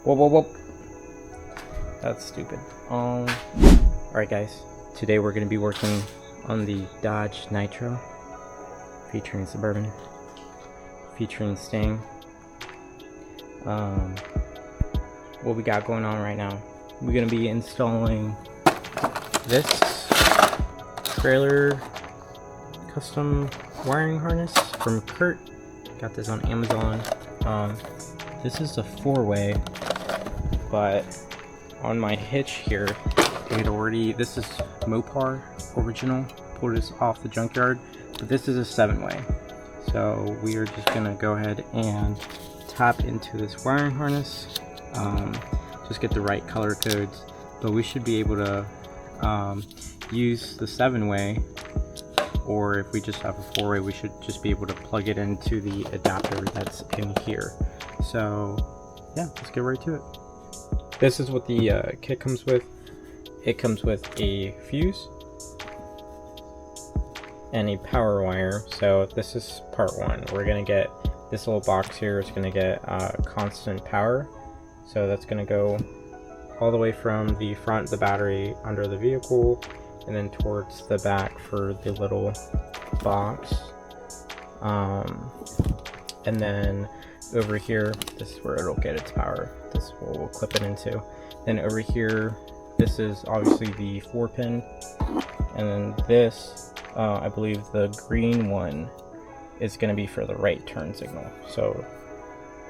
Whoa, whoa, whoa. That's stupid. Alright guys, today we're going to be working on the Dodge Nitro, featuring Suburban, featuring Sting. What we got going on right now, we're going to be installing this trailer custom wiring harness from Kurt. Got this on Amazon. This is a 4-way, but on my hitch here, this is Mopar original, pulled this off the junkyard, but this is a 7-way. So we are just gonna go ahead and tap into this wiring harness, just get the right color codes, but we should be able to use the 7-way, or if we just have a 4-way, we should just be able to plug it into the adapter that's in here. So yeah, let's get right to it. This is what the kit comes with. It comes with a fuse and a power wire. So this is part one. We're gonna get this little box here. It's gonna get constant power. So that's gonna go all the way from the front, the battery under the vehicle, and then towards the back for the little box. And then over here, this is where it'll get its power. This is what we'll clip it into. Then over here, this is obviously the 4-pin, and then this, I believe the green one is going to be for the right turn signal. So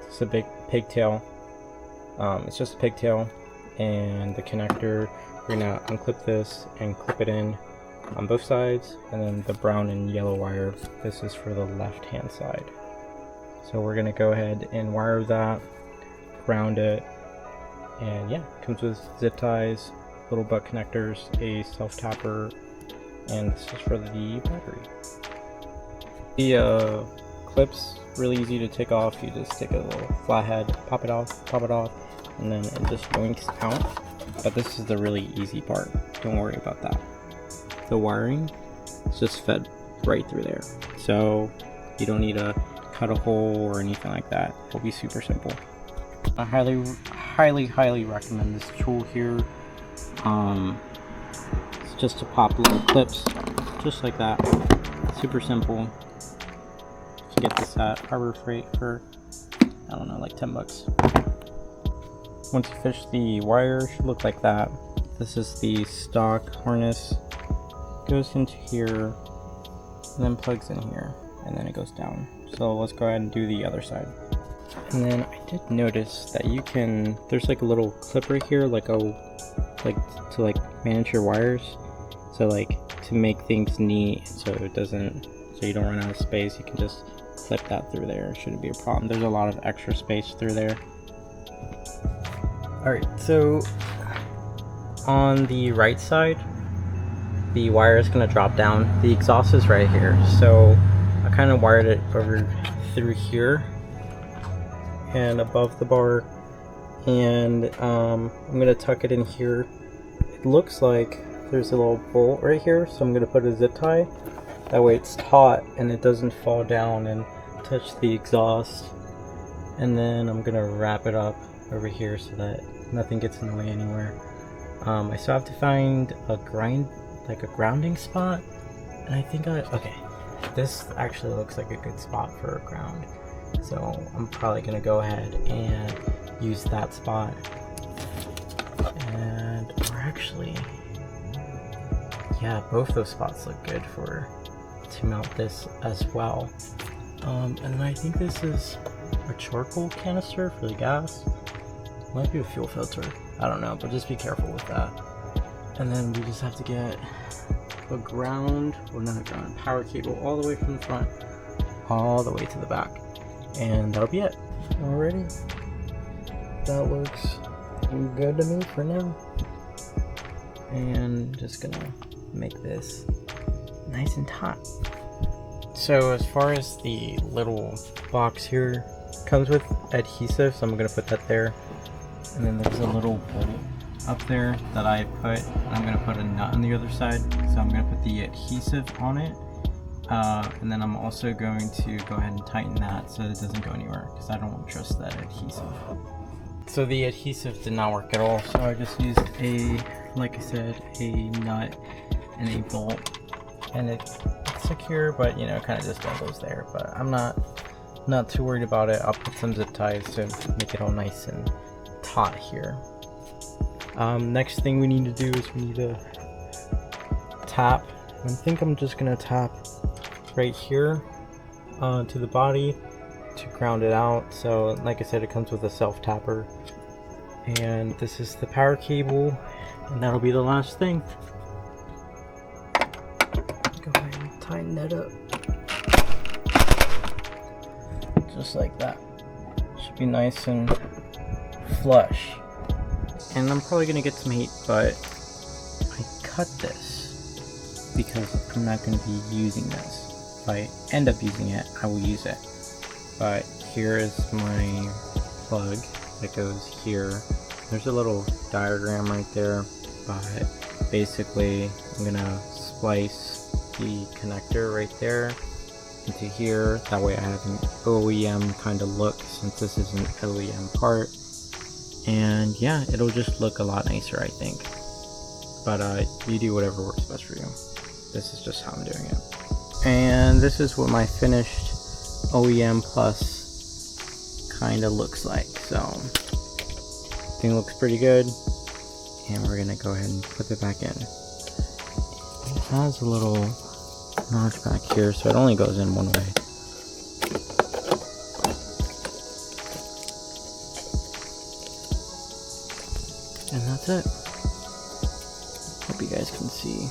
it's a big pigtail. It's just a pigtail, and the connector, we're gonna unclip this and clip it in on both sides, and then the brown and yellow wire, this is for the left hand side. So we're gonna go ahead and wire that, ground it, and yeah, it comes with zip ties, little butt connectors, a self tapper, and this is for the battery. The clips, really easy to take off. You just stick a little flathead, pop it off, and then it just yoinks out. But this is the really easy part, don't worry about that. The wiring is just fed right through there, so you don't need to cut a hole or anything like that. It'll be super simple. I highly recommend this tool here. It's just to pop little clips just like that, super simple. You can get this at Harbor Freight for, I don't know, like 10 bucks. Once you fish the wire, it should look like that. This is the stock harness. Goes into here, and then plugs in here, and then it goes down. So let's go ahead and do the other side. And then I did notice that you can, there's like a little clip right here, like to manage your wires. So like to make things neat, so it doesn't, so you don't run out of space, you can just clip that through there. It shouldn't be a problem. There's a lot of extra space through there. Alright, so on the right side, the wire is going to drop down. The exhaust is right here, so I kind of wired it over through here and above the bar, and I'm going to tuck it in here. It looks like there's a little bolt right here, so I'm going to put a zip tie. That way it's taut and it doesn't fall down and touch the exhaust. And then I'm going to wrap it up over here so that nothing gets in the way anywhere. I still have to find a grounding spot, and I think okay, this actually looks like a good spot for a ground, so I'm probably gonna go ahead and use that spot. And or actually, yeah, both those spots look good to mount this as well. And then I think this is a charcoal canister for the gas. Might be a fuel filter, I don't know, but just be careful with that. And then we just have to get a power cable all the way from the front, all the way to the back, and that'll be it. Alrighty, that looks good to me for now. And just gonna make this nice and taut. So as far as the little box here, comes with adhesive, so I'm gonna put that there. And then there's a little bolt up there that I put, and I'm going to put a nut on the other side, so I'm going to put the adhesive on it, and then I'm also going to go ahead and tighten that so that it doesn't go anywhere, because I don't trust that adhesive. So the adhesive did not work at all, so I just used like I said, a nut and a bolt, and it's secure, but you know, kind of just dangles there. But I'm not too worried about it. I'll put some zip ties to make it all nice and taut here. Next thing we need to do is we need to tap. I think I'm just gonna tap right here to the body to ground it out. So like I said, it comes with a self tapper, and this is the power cable, and that'll be the last thing. Go ahead and tighten that up just like that. Should be nice and flush. And I'm probably gonna get some heat, but I cut this because I'm not gonna be using this. If I end up using it, I will use it. But here is my plug that goes here. There's a little diagram right there, but basically I'm gonna splice the connector right there into here. That way I have an OEM kind of look, since this is an OEM part. And yeah, it'll just look a lot nicer, I think. But you do whatever works best for you. This is just how I'm doing it. And this is what my finished OEM Plus kind of looks like. So I think it looks pretty good, and we're gonna go ahead and put it back in. It has a little notch back here, so it only goes in one way. And that's it. Hope you guys can see.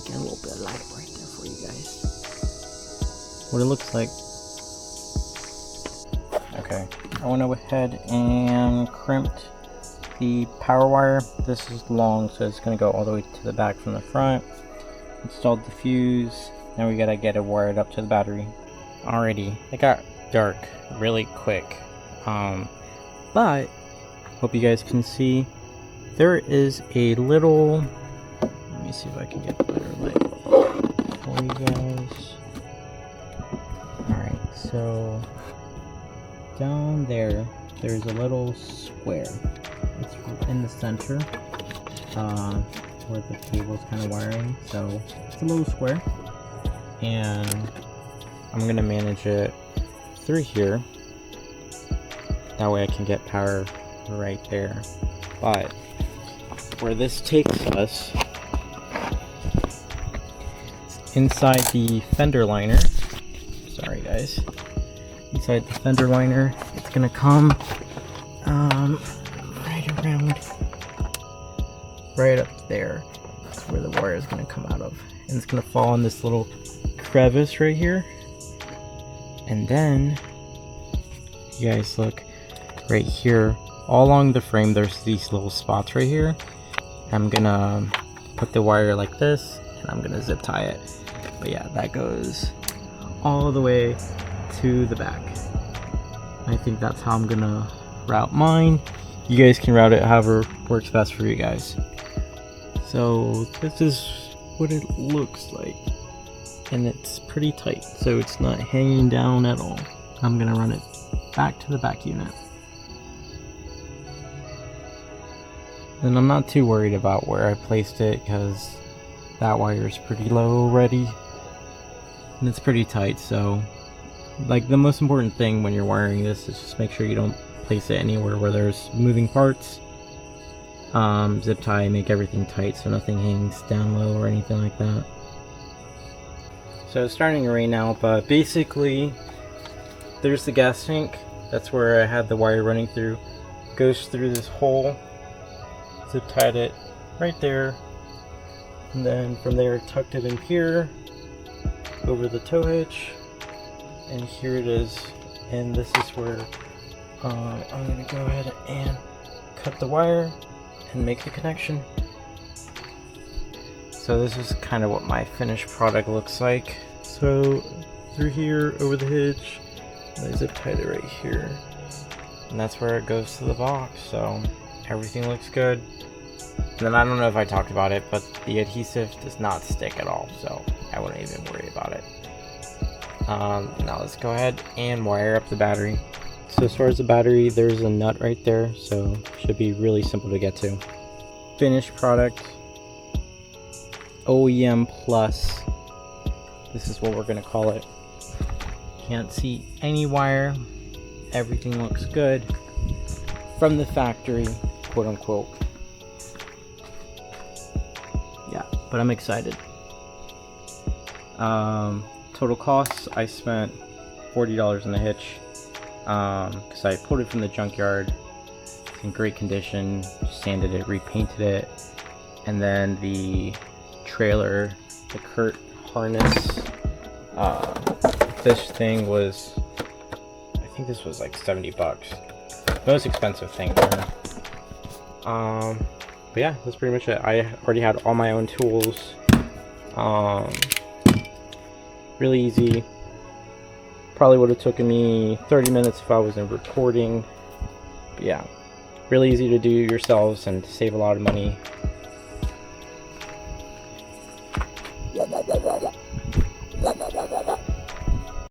Get a little bit of light right there for you guys. What it looks like. Okay, I went ahead and crimped the power wire. This is long, so it's going to go all the way to the back from the front. Installed the fuse. Now we gotta get it wired up to the battery. Alrighty, it got dark really quick. But hope you guys can see there is a little. Let me see if I can get better light for you guys. Alright, so down there, there's a little square. It's in the center, where the cable's kind of wiring. So it's a little square, and I'm gonna manage it through here. That way I can get power right there. But where this takes us, inside the fender liner. Sorry guys. Inside the fender liner, it's gonna come right around, right up there. That's where the wire is gonna come out of, and it's gonna fall in this little crevice right here. And then you guys look right here, all along the frame there's these little spots right here. I'm gonna put the wire like this, and I'm gonna zip tie it. But yeah, that goes all the way to the back. I think that's how I'm gonna route mine. You guys can route it however works best for you guys. So this is what it looks like, and it's pretty tight, so it's not hanging down at all. I'm gonna run it back to the back unit. And I'm not too worried about where I placed it, because that wire is pretty low already, and it's pretty tight. So like, the most important thing when you're wiring this is just make sure you don't place it anywhere where there's moving parts. Zip tie, make everything tight so nothing hangs down low or anything like that. So it's starting to rain now, but basically there's the gas tank. That's where I had the wire running through. Goes through this hole. Zip tied it right there, and then from there tucked it in here over the tow hitch, and here it is. And this is where I'm gonna go ahead and cut the wire and make the connection. So this is kind of what my finished product looks like. So through here, over the hitch, I zip tied it right here, and that's where it goes to the box. So everything looks good. And then I don't know if I talked about it, but the adhesive does not stick at all, so I wouldn't even worry about it. Now let's go ahead and wire up the battery. So as far as the battery, there's a nut right there, so should be really simple to get to. Finished product, OEM Plus. This is what we're gonna call it. Can't see any wire. Everything looks good from the factory, quote unquote. Yeah, but I'm excited. Total costs, I spent $40 on the hitch because I pulled it from the junkyard. It's in great condition, sanded it, repainted it, and then the trailer, the Kurt harness, this thing was, I think this was like 70 bucks. Most expensive thing ever. But yeah, that's pretty much it. I already had all my own tools. Really easy. Probably would have taken me 30 minutes if I wasn't recording. But yeah, really easy to do yourselves and to save a lot of money.